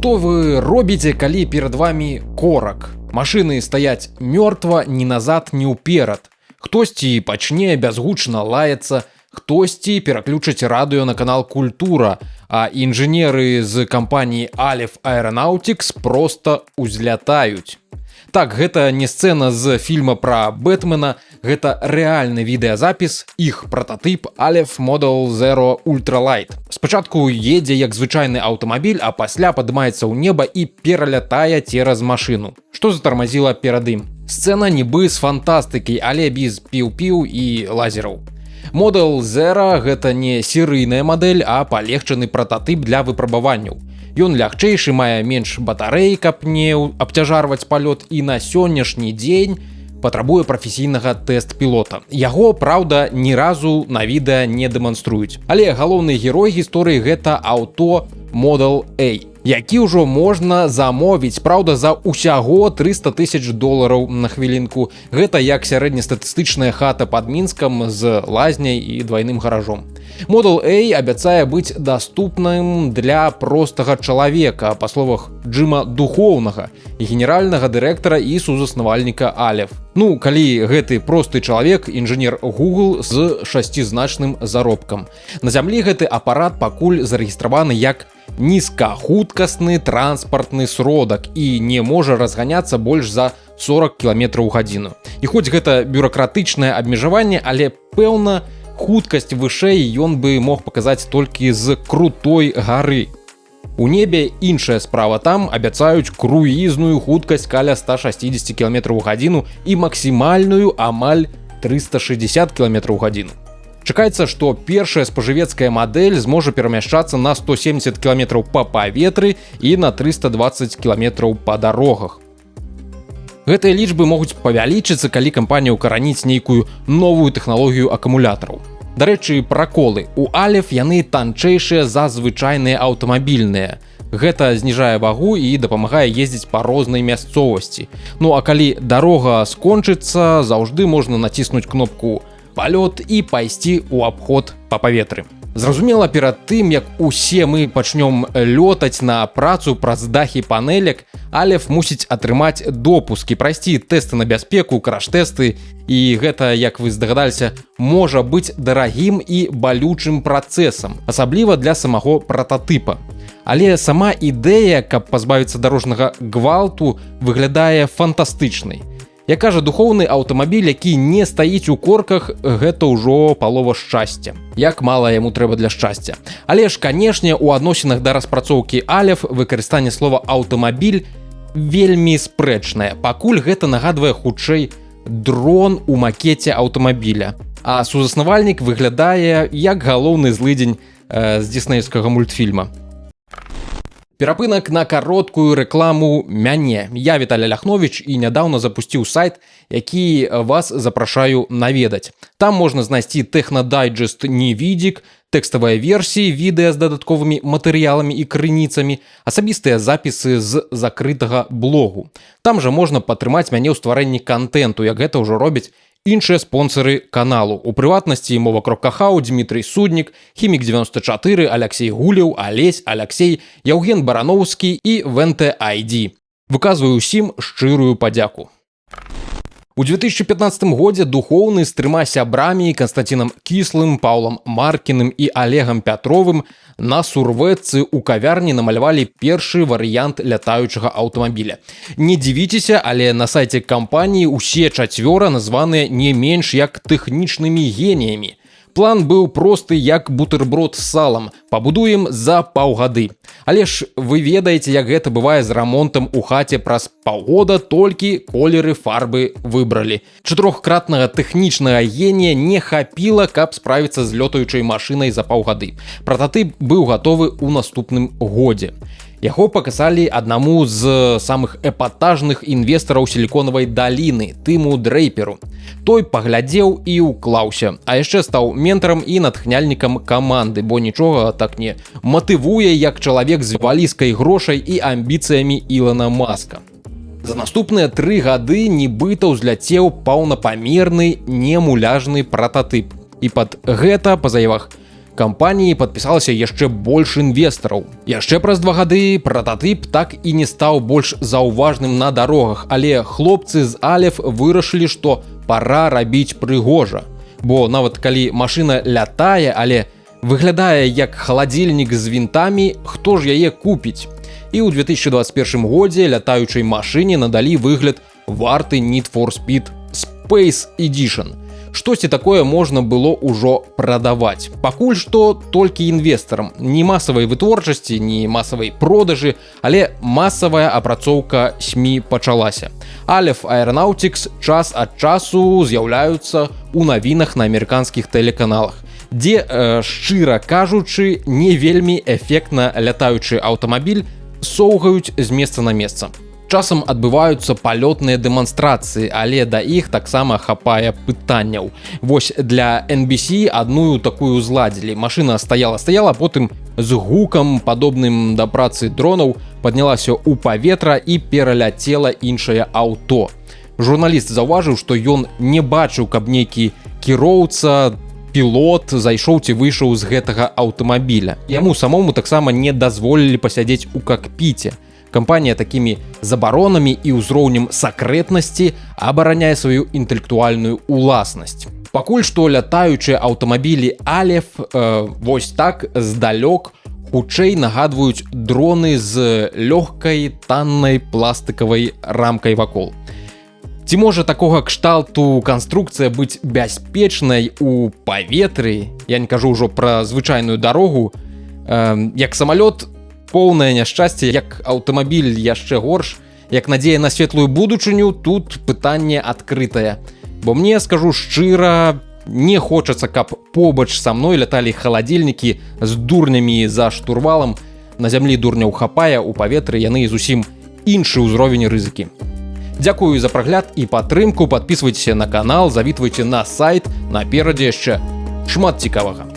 Што вы робіце, калі перад вамі корак? Машыны стаяць мёртва ні назад, ні ўперад. Хтосьці пачне бязгучна лаяцца, хтосьці пераключыць радыё на канал «Культура», а інжынеры з кампаніі Aleph Aeronautics проста узлятаюць. Так, гэта не сцэна з фільма пра Бэтмена, гэта рэальны відэазапіс, іх прататып Aleph Model Zero Ultralight. Спачатку едзе як звычайны аўтамабіль, а пасля падымаецца ў неба і пералятае цераз машыну, што затармазіла перад ім. Сцэна нібы з фантастыкі, але без піў-піў і лазераў. Model Zero – гэта не серыйная мадэль, а палегчаны прататып для выпрабаванняў. Ён лягчэйшы, мае менш батарэй, каб не абцяжарваць палёт, і на сённяшні дзень патрабуе прафесійнага тэст-пілота. Яго, праўда, ні разу на відэа не дэманструюць. Але галоўны герой гісторыі – гэта аўто Model A, які ўжо можна замовіць, праўда, за ўсяго $300,000 на хвілінку. Гэта як сярэднестатыстычная хата пад Мінскам з лазняй і двайным гаражом. Model A абяцае быць даступным для простага чалавека, па словах Джима Духоўнага, генеральнага дырэктара і сузаснавальніка Aleph. Ну, калі гэты просты чалавек інжынер Google з 6-значным заробкам. На зямлі гэты апарат пакуль зарэгістраваны як нізкахуткасны транспартны сродак і не можа разганяцца больш за 40 км ў гадзіну. І хоць гэта бюракратычнае абмежаванне, але пэўна, хуткасць вышэй ён бы мог паказаць толькі з крутой гары. У небе іншая справа, там абяцаюць круізную хуткасць каля 160 км ў гадзіну і максімальную амаль 360 км ў гадзіну. Чакаецца, што першая спажывецкая мадэль зможа перамяшчацца на 170 км па паветры і на 320 км па дарогах. Гэтыя лічбы могуць павялічыцца, калі кампанія ўкараніць нейкую новую тэхналогію акумулятараў. Дарэчы, праколы. У Aleph яны танчэйшыя за звычайныя аўтамабільныя. Гэта зніжае вагу і дапамагае ездзіць па рознай мясцовасці. Ну а калі дарога скончыцца, заўжды можна націснуць кнопку «Палёт» і пайсці ў абход па паветры. Зразумела, перад тым, як усе мы пачнём лётаць на працу праз дахі панелек, Aleph мусіць атрымаць допускі, прайсці тэсты на бяспеку, краш-тэсты, і гэта, як вы здагадаліся, можа быць дарагім і балючым працэсам, асабліва для самого прататыпа. Але сама ідэя, каб пазбавіцца дарожнага гвалту, выглядае фантастычнай. Як кажа Духоўны, аўтамабіль, які не стаіць у корках, гэта ўжо палова шчасця. Як мала яму трэба для шчасця. Але ж, канешне, у адносінах да распрацоўкі Aleph выкарыстанне слова «аўтамабіль» вельмі спрэчнае. Пакуль гэта нагадвае хутчэй дрон у макеце аўтамабіля. А сузаснавальнік выглядае як галоўны злыдзень з дыснеўскага мультфільма. Перапынак на кароткую рэкламу мяне. Я Віталій Ляхновіч і нядаўна запусціў сайт, які вас запрашаю наведаць. Там можна знайсці тэхнадайджэст «Невідзік», тэкставыя версіі, відэа з дадатковымі матэрыяламі і крыніцамі, асабістыя запісы з закрытага блогу. Там жа можна падтрымаць мяне ў стварэнні кантэнту, як гэта ўжо робяць іншыя спонсары каналу. У прыватнасці Мова.хау, Дмітрый Суднік, Хімік94, Аляксей Гулеў, Алесь, Аляксей, Яўген Барановскі і Венте ID. Выказваю ўсім шчырую падзяку. У 2015 годзе Духоўны з 3 сябрамі Канстанцінам Кіслым, Паўлам Маркіным і Алегам Пятровым на сурвэтцы ў кавярні намалявалі першы варыянт лятаючага аўтамабіля. Не дзівіцеся, але на сайце кампаніі ўсе 4 названыя не менш як тэхнічнымі геніямі. План быў просты як бутэрброд з салам. Пабудуем за паўгады. Але ж вы ведаеце, як гэта бывае з рамонтам у хаце праз паўгода, толькі колеры фарбы выбралі. 4-кратнага тэхнічнага генія не хапіла, каб справіцца з лётаючай машынай за паўгады. Прататып быў гатовы ў наступным годзе. Яго паказалі аднаму з самых эпатажных інвестараў сіліконавай даліны, Тыму Дрейперу. Той паглядзеў і ўклаўся, а яшчэ стаў ментарам і натхняльнікам каманды, бо нічога так не матывуе, як чалавек з валізкай грошай і амбіцыямі Ілона Маска. За наступныя 3 гады нібыта ўзляцеў паўнапамерны немуляжны прататып. І пад гэта, па заявах кампаніі падпісалася яшчэ больш інвестараў. Яшчэ праз 2 гады прататып так і не стаў больш заўважным на дарогах, але хлопцы з Алеф вырашылі, што пара рабіць прыгожа. Бо нават калі машына лятае, але выглядае як халадзільнік з вінтамі, хто ж яе купіць? І ў 2021 годзе лятаючай машыне надалі выгляд варты Need for Speed Space Edition. Штосьці такое можна было ўжо прадаваць. Пакуль што толькі інвестарам. Ні масавай вытворчасці, ні масавай продажы, але масавая апрацоўка СМІ пачалася. Aleph Aeronautics час ад часу з'яўляюцца ў навінах на амерыканскіх тэлеканалах, дзе, шчыра кажучы, не вельмі эфектна лятаючы аўтамабіль соўгаюць з месца на месца. Часам адбываюцца палётныя дэманстрацыі, але да іх таксама хапае пытанняў. Вось для NBC адную такую зладзілі. Машына стаяла, потым з гукам, падобным да працы дронаў, паднялася ў паветра і пераляцела іншае аўто. Журналіст заўважыў, што ён не бачыў, каб нейкі кіроўца, пілот зайшоў ці выйшаў з гэтага аўтамабіля. Яму самому таксама не дазволілі пасядзець у какпіце. Кампанія такімі забаронамі і ўзроўнем сакрэтнасці абараняе сваю інтэлектуальную уласнасць. Пакуль што лятаючыя аўтамабілі Aleph вось так здалёк хутчэй нагадваюць дроны з лёгкай таннай пластыкавай рамкай вакол. Ці можа такога кшталту канструкцыя быць бяспечнай у паветры? Я не кажу ўжо пра звычайную дарогу. Як самалёт, поўнае няшчасце, як аўтамабіль яшчэ горш, як надзея на светлую будучыню, тут пытанне адкрытае. Бо мне, скажу шчыра, не хочацца, каб побач са мной ляталі халадзільнікі з дурнямі за штурвалам. На зямлі дурняў хапае, у паветры яны зусім іншы ўзровень рызыкі. Дзякую за прагляд і падтрымку, падпісвайцеся на канал, завітвайце на сайт, наперадзе яшчэ шмат цікавага.